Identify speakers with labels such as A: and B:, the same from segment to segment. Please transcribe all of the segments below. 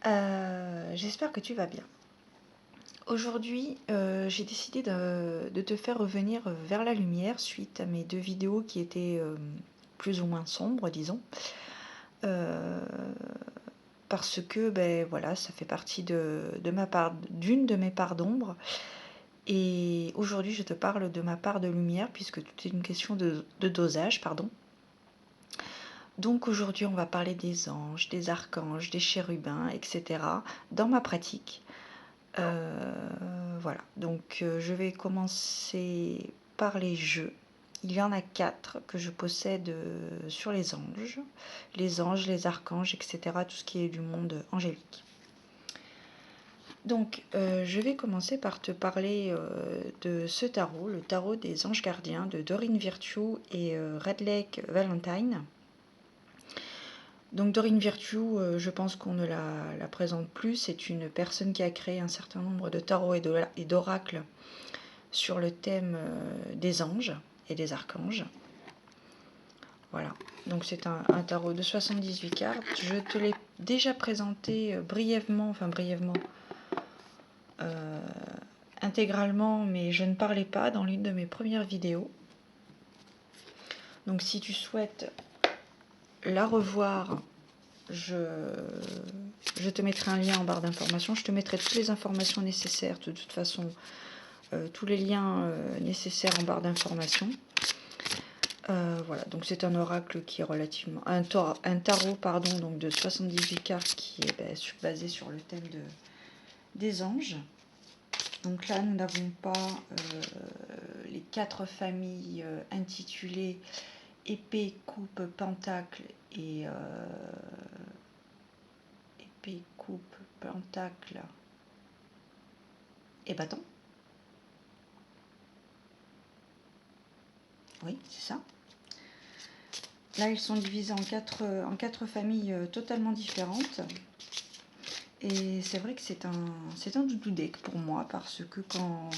A: J'espère que tu vas bien. Aujourd'hui, j'ai décidé de te faire revenir vers la lumière suite à mes 2 vidéos qui étaient, plus ou moins sombres, disons. Heu, Parce que, voilà, ça fait partie de ma part d'une de mes parts d'ombre et aujourd'hui, je te parle de ma part de lumière puisque tout est une question de dosage, pardon. Donc aujourd'hui, on va parler des anges, des archanges, des chérubins et cetera dans ma pratique. Voilà, donc je vais commencer par les jeux. Il y en a 4 que je possède sur les anges, les archanges, etc. Tout ce qui est du monde angélique. Donc je vais commencer par te parler de ce tarot, le tarot des anges gardiens de Doreen Virtue et Red Lake Valentine. Donc Doreen Virtue, je pense qu'on ne la présente plus. C'est une personne qui a créé un certain nombre de tarots et d'oracles sur le thème des anges et des archanges. Voilà, donc c'est un tarot de 78 cartes. Je te l'ai déjà présenté brièvement, intégralement, mais je ne parlais pas dans l'une de mes premières vidéos. Donc si tu souhaites la revoir, je te mettrai un lien en barre d'informations. Je te mettrai toutes les informations nécessaires, de toute façon, tous les liens nécessaires en barre d'informations. Voilà, donc c'est un oracle qui est relativement... Un tarot, pardon, donc de 78 cartes qui est basé sur le thème des anges. Donc là, nous n'avons pas les 4 familles intitulées épée, coupe, pentacle et... épée, coupe, pentacle et bâton. Oui, c'est ça. Là, ils sont divisés en quatre familles totalement différentes. Et c'est vrai que c'est un doudou deck pour moi, parce que quand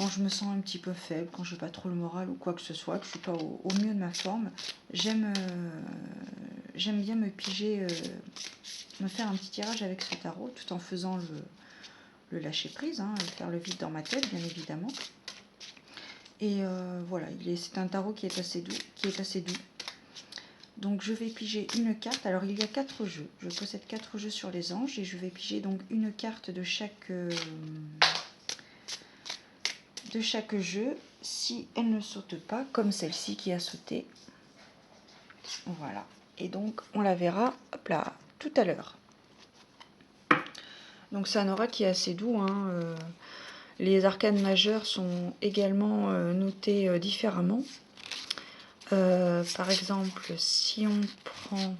A: je me sens un petit peu faible, quand je n'ai pas trop le moral ou quoi que ce soit, que je ne suis pas au mieux de ma forme, j'aime bien me piger, me faire un petit tirage avec ce tarot, tout en faisant le lâcher prise, faire le vide dans ma tête, bien évidemment. Et voilà, c'est un tarot qui est assez doux. Donc je vais piger une carte. Alors il y a 4 jeux. Je possède 4 jeux sur les anges et je vais piger donc une carte de chaque jeu si elle ne saute pas, comme celle-ci qui a sauté. Voilà. Et donc on la verra, hop là, tout à l'heure. Donc c'est un aura qui est assez doux. Les arcanes majeures sont également notés différemment. Par exemple, si on prend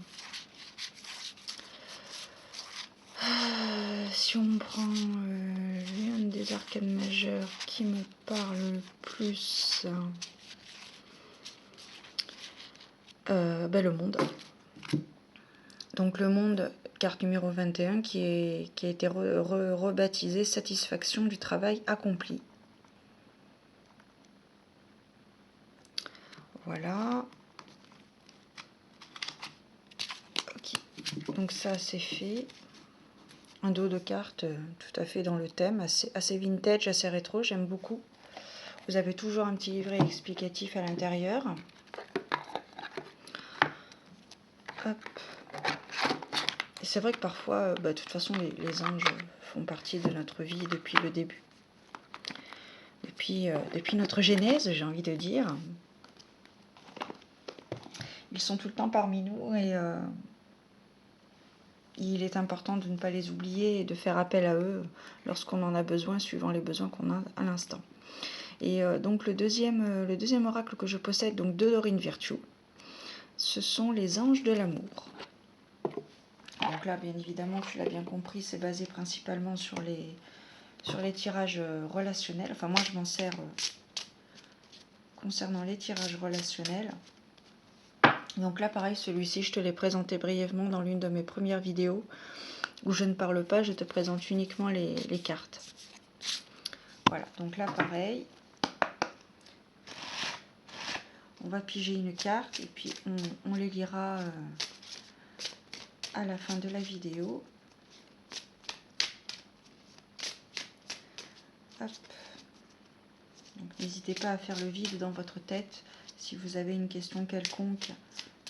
A: l'une des arcanes majeures qui me parle le plus, le monde. Donc le monde, carte numéro 21, qui a été rebaptisée satisfaction du travail accompli. Voilà. Ok. Donc ça c'est fait. Un dos de cartes tout à fait dans le thème, assez vintage, assez rétro, j'aime beaucoup. Vous avez toujours un petit livret explicatif à l'intérieur. Hop. Et c'est vrai que parfois, de toute façon, les anges font partie de notre vie depuis le début. Depuis notre genèse, j'ai envie de dire. Ils sont tout le temps parmi nous et il est important de ne pas les oublier et de faire appel à eux lorsqu'on en a besoin, suivant les besoins qu'on a à l'instant. Et donc le deuxième oracle que je possède, donc de Doreen Virtue, ce sont les anges de l'amour. Donc là, bien évidemment, tu l'as bien compris, c'est basé principalement sur les tirages relationnels. Enfin, moi, je m'en sers concernant les tirages relationnels. Donc là, pareil, celui-ci, je te l'ai présenté brièvement dans l'une de mes premières vidéos où je ne parle pas, je te présente uniquement les cartes. Voilà, donc là, pareil. On va piger une carte et puis on les lira à la fin de la vidéo. Hop. N'hésitez pas à faire le vide dans votre tête si vous avez une question quelconque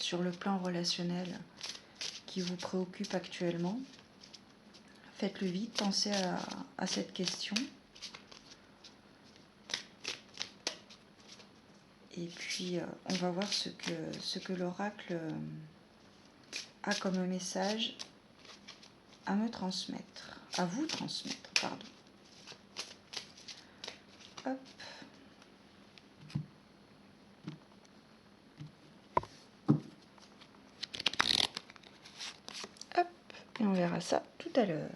A: sur le plan relationnel qui vous préoccupe actuellement. Faites le vide, pensez à cette question. Et puis, on va voir ce que l'oracle a comme message à me transmettre, à vous transmettre, pardon. Hop. Hop. Et on verra ça tout à l'heure.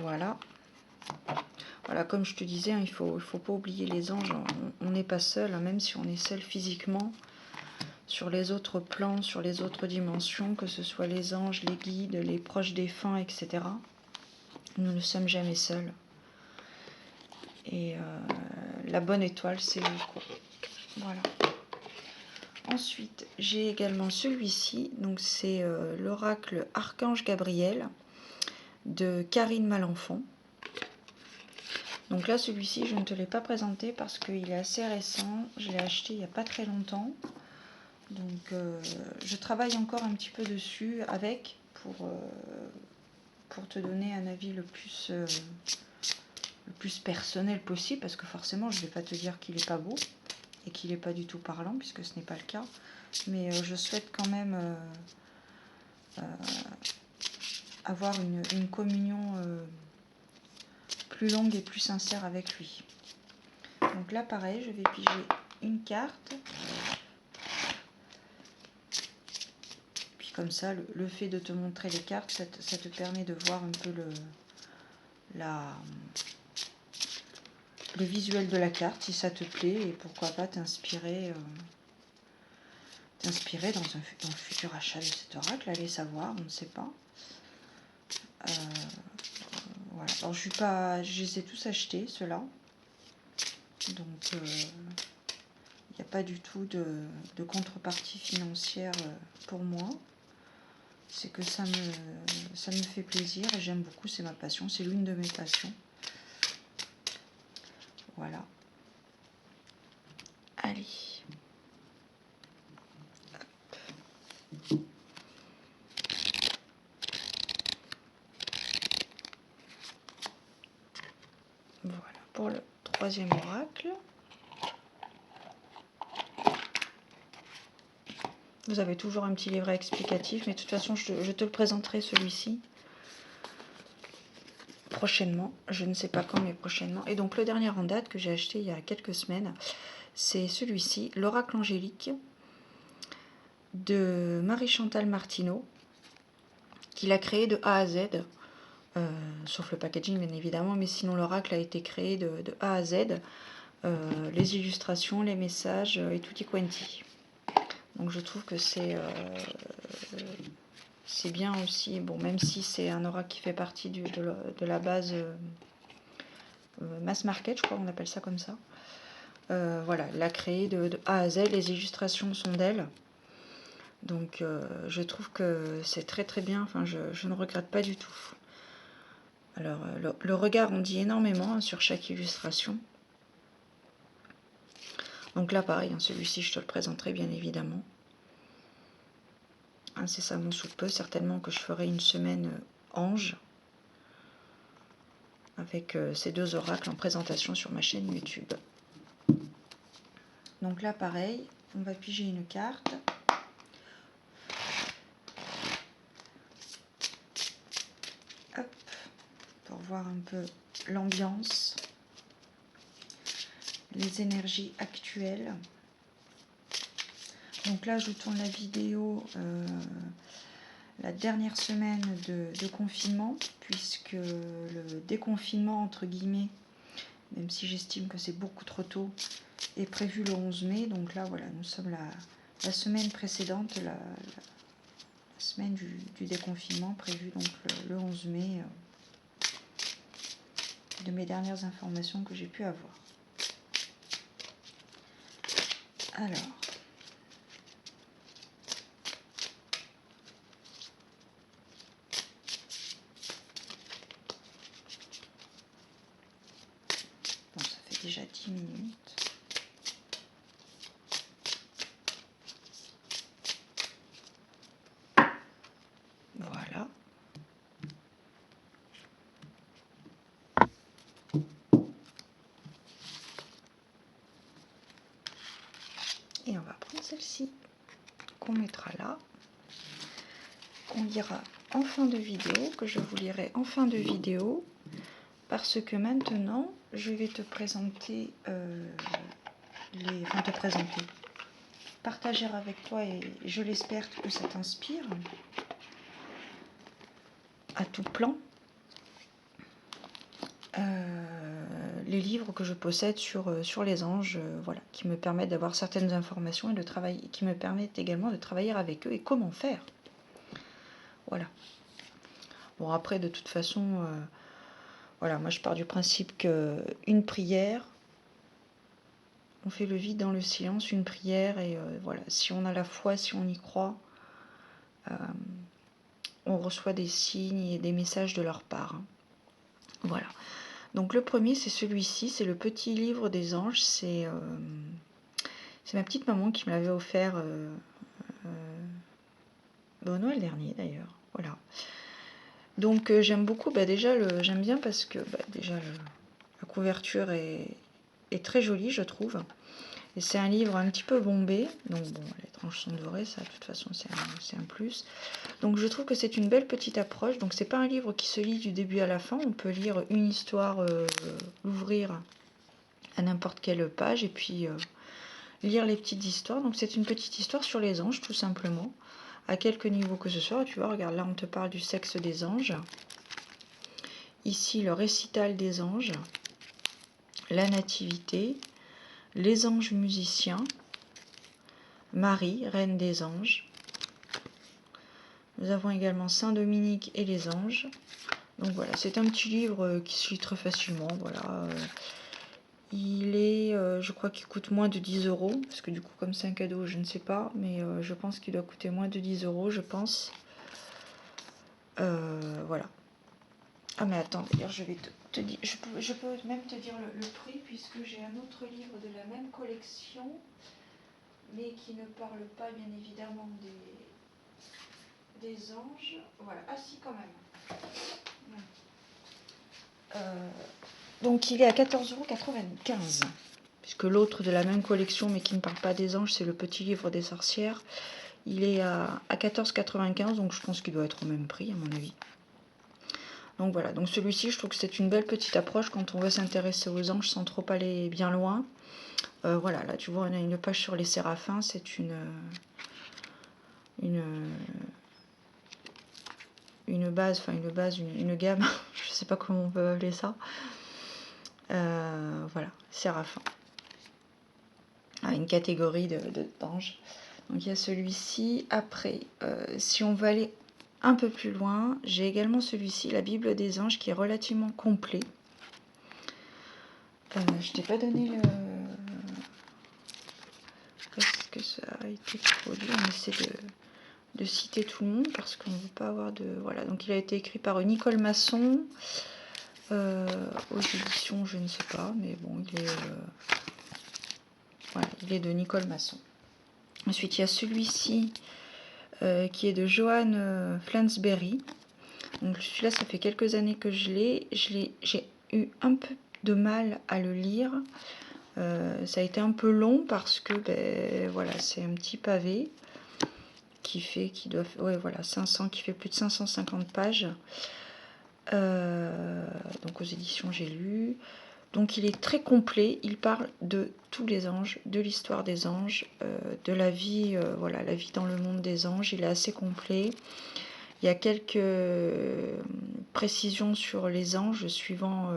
A: Voilà. Voilà, comme je te disais, il faut pas oublier les anges. On n'est pas seul, hein, même si on est seul physiquement. Sur les autres plans, sur les autres dimensions, que ce soit les anges, les guides, les proches défunts, etc. Nous ne sommes jamais seuls. Et la bonne étoile, c'est vous, quoi. Voilà. Ensuite, j'ai également celui-ci. Donc, c'est l'oracle Archange Gabriel de Karine Malenfant. Donc là, celui-ci, je ne te l'ai pas présenté parce qu'il est assez récent. Je l'ai acheté il n'y a pas très longtemps. Donc, je travaille encore un petit peu dessus avec pour te donner un avis le plus personnel possible, parce que forcément, je ne vais pas te dire qu'il n'est pas beau et qu'il n'est pas du tout parlant, puisque ce n'est pas le cas. Mais je souhaite quand même avoir une communion plus longue et plus sincère avec lui. Donc là, pareil, je vais piger une carte. Puis comme ça, le fait de te montrer les cartes, ça te permet de voir un peu le visuel de la carte, si ça te plaît, et pourquoi pas t'inspirer dans le futur achat de cet oracle. Allez savoir, on ne sait pas. Voilà. Alors je les ai tous achetés, ceux-là. Donc il n'y a pas du tout de contrepartie financière pour moi. C'est que ça me fait plaisir et j'aime beaucoup, c'est ma passion, c'est l'une de mes passions. Voilà. Allez. Hop. Voilà pour le troisième oracle. Vous avez toujours un petit livret explicatif, mais de toute façon, je te le présenterai celui-ci prochainement. Je ne sais pas quand, mais prochainement. Et donc, le dernier en date que j'ai acheté il y a quelques semaines, c'est celui-ci, l'oracle angélique de Marie-Chantal Martineau, qu'il a créé de A à Z, sauf le packaging, bien évidemment, mais sinon, l'oracle a été créé de A à Z. Les illustrations, les messages et tutti quanti. Donc je trouve que c'est bien aussi, bon, même si c'est un oracle qui fait partie de la base mass market, je crois qu'on appelle ça comme ça. Voilà, elle l'a créé de A à Z, les illustrations sont d'elle. Donc je trouve que c'est très très bien, enfin je ne regrette pas du tout. Alors le regard, on dit énormément sur chaque illustration. Donc là pareil, celui-ci je te le présenterai bien évidemment. Incessamment sous peu, certainement que je ferai une semaine ange avec ces deux oracles en présentation sur ma chaîne YouTube. Donc là pareil, on va piger une carte. Hop, pour voir un peu l'ambiance, les énergies actuelles. Donc là je tourne la vidéo la dernière semaine de confinement, puisque le déconfinement entre guillemets, même si j'estime que c'est beaucoup trop tôt, est prévu le 11 mai. Donc là voilà, nous sommes la semaine précédente, la semaine du déconfinement, prévu donc le 11 mai, de mes dernières informations que j'ai pu avoir. Alors, déjà 10 minutes. Voilà. Et on va prendre celle-ci, qu'on mettra là, qu'on lira en fin de vidéo, que je vous lirai en fin de vidéo, parce que maintenant, je vais te présenter, partager avec toi, et je l'espère que ça t'inspire à tout plan, les livres que je possède sur les anges, voilà, qui me permettent d'avoir certaines informations et de travailler, qui me permettent également de travailler avec eux et comment faire. Voilà. Bon, après, de toute façon, voilà, moi je pars du principe qu'une prière, on fait le vide dans le silence, une prière, et voilà, si on a la foi, si on y croit, on reçoit des signes et des messages de leur part. Voilà. Donc le premier, c'est celui-ci, c'est le petit livre des anges. C'est ma petite maman qui me l'avait offert au Noël dernier d'ailleurs. Voilà. Donc j'aime beaucoup, déjà j'aime bien parce que déjà la couverture est très jolie, je trouve. Et c'est un livre un petit peu bombé, donc bon, les tranches sont dorées, ça de toute façon c'est un plus. Donc je trouve que c'est une belle petite approche. Donc c'est pas un livre qui se lit du début à la fin, on peut lire une histoire, l'ouvrir à n'importe quelle page et puis lire les petites histoires. Donc c'est une petite histoire sur les anges tout simplement, à quelque niveau que ce soit. Tu vois, regarde, là on te parle du sexe des anges. Ici le récital des anges, la nativité, les anges musiciens, Marie, reine des anges. Nous avons également Saint Dominique et les anges. Donc voilà, c'est un petit livre qui se lit très facilement. Voilà. Il est, je crois qu'il coûte moins de 10 €, parce que du coup, comme c'est un cadeau, je ne sais pas, mais je pense qu'il doit coûter moins de 10 €, je pense. Voilà. Ah mais attends, d'ailleurs, je vais te dire, je peux même te dire le prix, puisque j'ai un autre livre de la même collection, mais qui ne parle pas, bien évidemment, des anges. Voilà, ah si, quand même. Donc il est à 14,95 €, puisque l'autre de la même collection, mais qui ne parle pas des anges, c'est le petit livre des sorcières. Il est à 14,95 €, donc je pense qu'il doit être au même prix, à mon avis. Donc voilà, donc celui-ci, je trouve que c'est une belle petite approche quand on veut s'intéresser aux anges sans trop aller bien loin. Voilà, là tu vois, on a une page sur les séraphins, c'est une base, une gamme, je sais pas comment on peut appeler ça. Voilà, séraphins. Ah, une catégorie d'anges. Donc il y a celui-ci. Après, si on veut aller un peu plus loin, j'ai également celui-ci, la Bible des anges, qui est relativement complet. Je t'ai pas donné le... Est-ce que ça a été produit? On essaie de citer tout le monde parce qu'on ne veut pas avoir de... Voilà, donc il a été écrit par Nicole Masson. Aux éditions, je ne sais pas, mais bon, voilà, il est de Nicole Masson. Ensuite, il y a celui-ci qui est de Joanne Flansberry. Donc celui-là, ça fait quelques années que je l'ai. J'ai eu un peu de mal à le lire. Ça a été un peu long parce que voilà, c'est un petit pavé qui doit, ouais, voilà, 500, qui fait plus de 550 pages. Donc aux éditions, j'ai lu. Donc il est très complet, il parle de tous les anges, de l'histoire des anges, de la vie, voilà, la vie dans le monde des anges. Il est assez complet. Il y a quelques précisions sur les anges suivant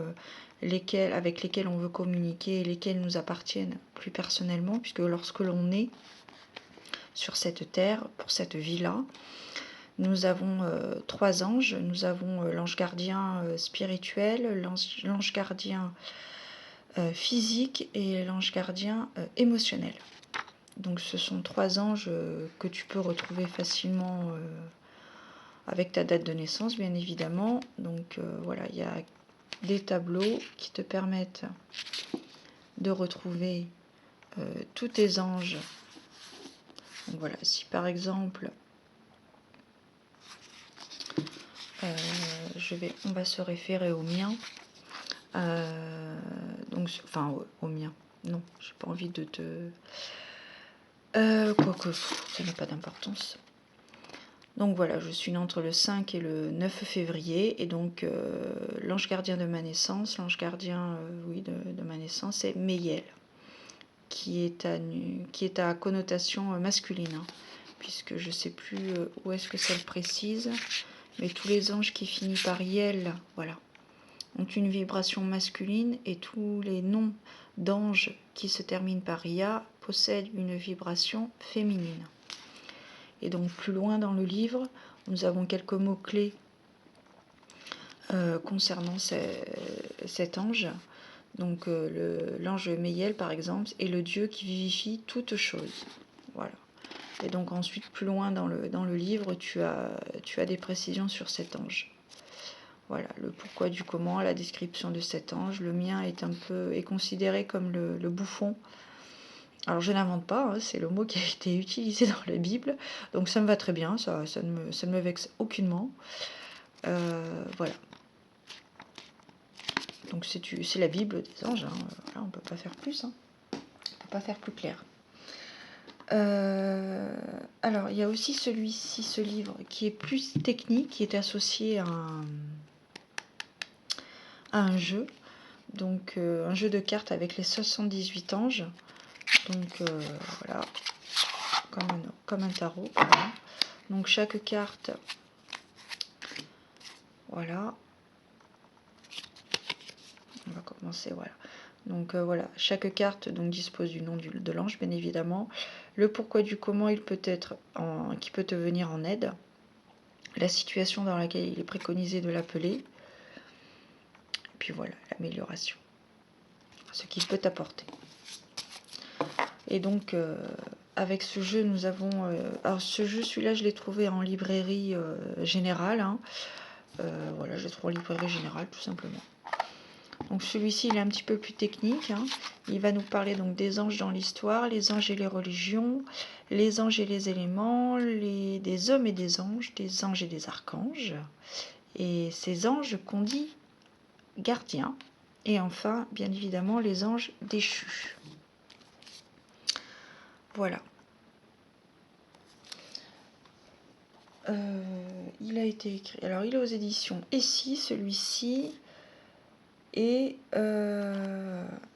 A: avec lesquels on veut communiquer et lesquels nous appartiennent plus personnellement, puisque lorsque l'on est sur cette terre, pour cette vie-là, nous avons 3 anges. Nous avons l'ange gardien spirituel, l'ange gardien physique et l'ange gardien émotionnel. Donc ce sont 3 anges que tu peux retrouver facilement avec ta date de naissance, bien évidemment. Donc voilà, il y a des tableaux qui te permettent de retrouver tous tes anges. Donc voilà, si par exemple, on va se référer au mien, donc, enfin au mien, non, j'ai pas envie de te... quoique, ça n'a pas d'importance. Donc voilà, je suis née entre le 5 et le 9 février, et donc l'ange gardien de ma naissance, l'ange gardien oui, de ma naissance, c'est Meyel, qui est à connotation masculine, hein, puisque je ne sais plus où est-ce que ça le précise, mais tous les anges qui finissent par Yel, voilà, ont une vibration masculine, et tous les noms d'anges qui se terminent par Ya possèdent une vibration féminine. Et donc plus loin dans le livre, nous avons quelques mots-clés concernant cet ange. Donc l'ange Meyel, par exemple, est le Dieu qui vivifie toutes choses. Voilà. Et donc ensuite, plus loin dans le livre, tu as des précisions sur cet ange. Voilà, le pourquoi du comment, la description de cet ange. Le mien est considéré comme le bouffon. Alors je n'invente pas, hein, c'est le mot qui a été utilisé dans la Bible, donc ça me va très bien, ça ne me vexe aucunement. Voilà. Donc c'est la Bible des anges, hein. Voilà, on ne peut pas faire plus, hein. On ne peut pas faire plus clair. Alors il y a aussi ce livre qui est plus technique, qui est associé à un jeu, donc un jeu de cartes avec les 78 anges. Donc voilà, comme un tarot. Voilà. Donc chaque carte, voilà. On va commencer, voilà. Donc voilà, chaque carte donc dispose du nom de l'ange, bien évidemment. Le pourquoi du comment il peut être qui peut te venir en aide. La situation dans laquelle il est préconisé de l'appeler. Et puis voilà, l'amélioration. Ce qu'il peut t'apporter. Et donc avec ce jeu, nous avons... alors ce jeu, celui-là, je l'ai trouvé en librairie générale. Hein. Voilà, je l'ai trouvé en librairie générale, tout simplement. Donc celui-ci, il est un petit peu plus technique. Hein. Il va nous parler donc des anges dans l'histoire, les anges et les religions, les anges et les éléments, des hommes et des anges et des archanges. Et ces anges qu'on dit gardiens. Et enfin, bien évidemment, les anges déchus. Voilà. Il a été écrit... Alors, il est aux éditions Essie, celui-ci... Et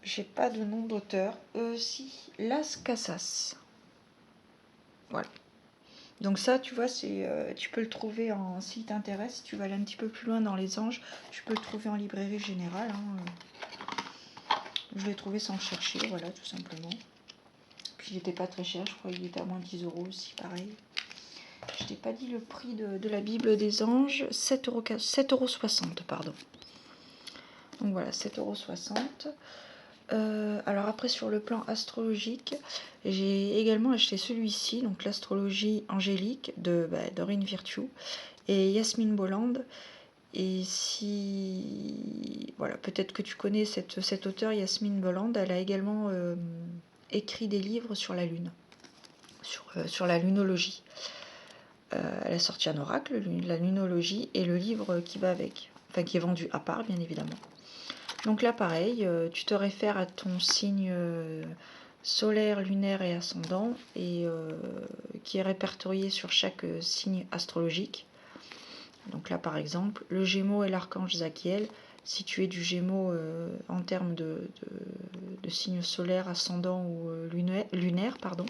A: j'ai pas de nom d'auteur. Si, Las Casas. Voilà. Donc ça, tu vois, tu peux le trouver s'il t'intéresse, si tu vas aller un petit peu plus loin dans les anges, tu peux le trouver en librairie générale. Hein. Je l'ai trouvé sans le chercher, voilà, tout simplement. Puis il n'était pas très cher, je crois qu'il était à moins de 10 € aussi, pareil. Je t'ai pas dit le prix de la Bible des anges, 7,60 €, pardon. Donc voilà, 7,60 €. Alors après, sur le plan astrologique, j'ai également acheté celui-ci, donc l'astrologie angélique de Doreen Virtue et Yasmine Bolland. Et si... Voilà, peut-être que tu connais cette auteure, Yasmine Bolland. Elle a également écrit des livres sur la Lune, sur la lunologie. Elle a sorti un oracle, la lunologie, et le livre qui va avec, enfin qui est vendu à part, bien évidemment. Donc là, pareil, tu te réfères à ton signe solaire, lunaire et ascendant, et qui est répertorié sur chaque signe astrologique. Donc là, par exemple, le Gémeaux et l'archange Zachiel, si tu es du Gémeaux en termes de signe solaire, ascendant ou lunaire, pardon.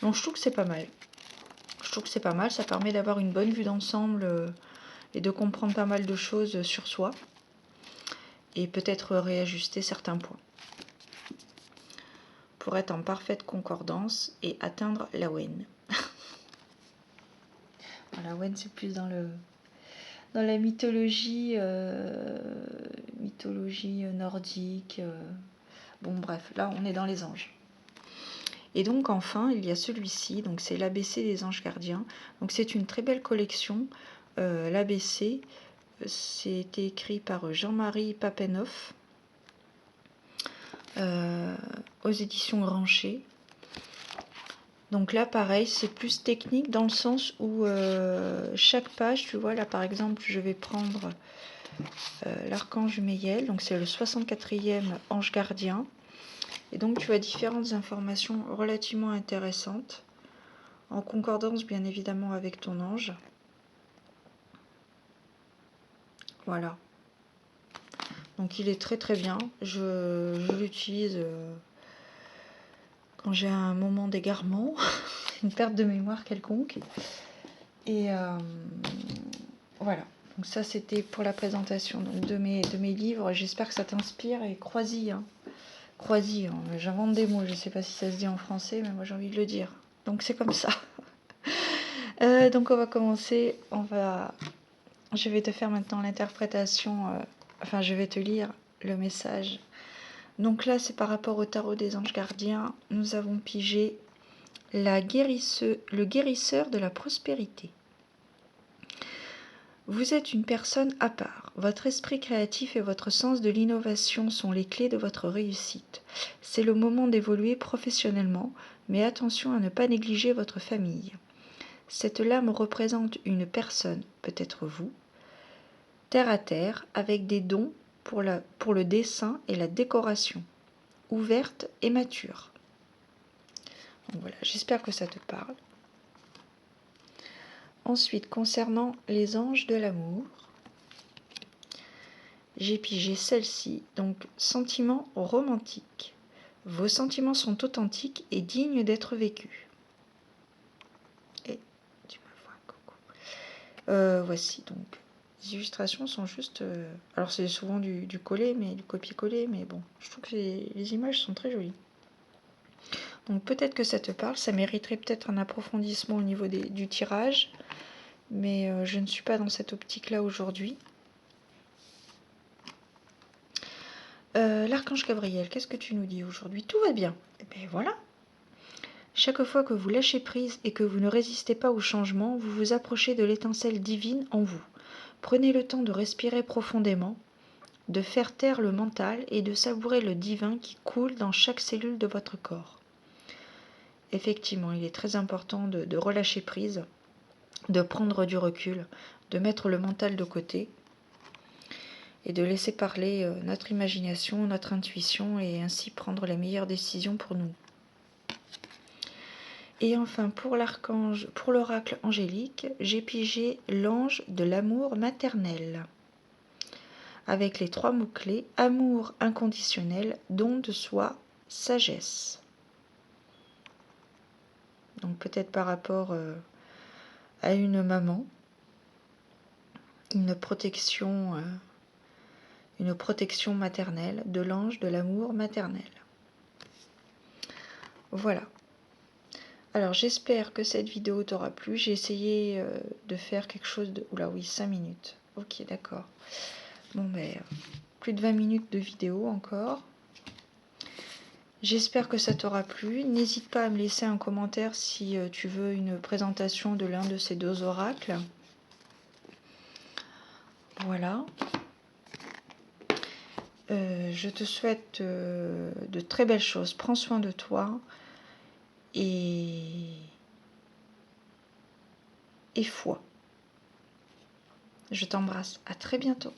A: Donc je trouve que c'est pas mal. Je trouve que c'est pas mal, ça permet d'avoir une bonne vue d'ensemble et de comprendre pas mal de choses sur soi. Et peut-être réajuster certains points pour être en parfaite concordance et atteindre la Wen. La Wen, c'est plus dans la mythologie nordique. Bon bref, là on est dans les anges. Et donc enfin il y a celui-ci, donc c'est l'ABC des anges gardiens. Donc c'est une très belle collection. L'ABC, c'était écrit par Jean-Marie Papenoff. aux éditions Grancher. Donc là, pareil, c'est plus technique dans le sens où chaque page, tu vois, là par exemple, je vais prendre l'archange Méiel, donc c'est le 64e ange gardien. Et donc tu as différentes informations relativement intéressantes, en concordance bien évidemment avec ton ange. Voilà. Donc il est très très bien. Je l'utilise quand j'ai un moment d'égarement, une perte de mémoire quelconque. Et voilà. Donc ça c'était pour la présentation donc, de mes livres. J'espère que ça t'inspire et crois-y. Hein. Crois-y, hein. J'invente des mots. Je ne sais pas si ça se dit en français, mais moi j'ai envie de le dire. Donc c'est comme ça. Donc on va commencer. Je vais te faire maintenant l'interprétation. Enfin, je vais te lire le message. Donc là, c'est par rapport au tarot des anges gardiens. Nous avons pigé le guérisseur de la prospérité. Vous êtes une personne à part. Votre esprit créatif et votre sens de l'innovation sont les clés de votre réussite. C'est le moment d'évoluer professionnellement, mais attention à ne pas négliger votre famille. Cette lame représente une personne, peut-être vous, terre à terre, avec des dons pour le dessin et la décoration, ouverte et mature. Donc voilà, j'espère que ça te parle. Ensuite, concernant les anges de l'amour, j'ai pigé celle-ci, donc sentiments romantiques. Vos sentiments sont authentiques et dignes d'être vécus. Et tu me vois, coucou. Voici donc. Les illustrations sont juste... alors c'est souvent du coller, mais du copier-coller, mais bon, je trouve que les images sont très jolies. Donc peut-être que ça te parle, ça mériterait peut-être un approfondissement au niveau du tirage, mais je ne suis pas dans cette optique-là aujourd'hui. L'archange Gabriel, qu'est-ce que tu nous dis aujourd'hui? Tout va bien. Et bien voilà. Chaque fois que vous lâchez prise et que vous ne résistez pas au changement, vous vous approchez de l'étincelle divine en vous. Prenez le temps de respirer profondément, de faire taire le mental et de savourer le divin qui coule dans chaque cellule de votre corps. Effectivement, il est très important de relâcher prise, de prendre du recul, de mettre le mental de côté et de laisser parler notre imagination, notre intuition et ainsi prendre les meilleures décisions pour nous. Et enfin, pour l'oracle angélique, j'ai pigé l'ange de l'amour maternel. Avec les 3 mots-clés, amour inconditionnel, don de soi, sagesse. Donc peut-être par rapport à une maman, une protection maternelle, de l'ange de l'amour maternel. Voilà. Alors j'espère que cette vidéo t'aura plu. J'ai essayé de faire quelque chose de... Oula oui, 5 minutes. Ok, d'accord. Bon ben, plus de 20 minutes de vidéo encore. J'espère que ça t'aura plu. N'hésite pas à me laisser un commentaire si tu veux une présentation de l'un de ces 2 oracles. Voilà. Je te souhaite de très belles choses. Prends soin de toi et foi. Je t'embrasse. À très bientôt.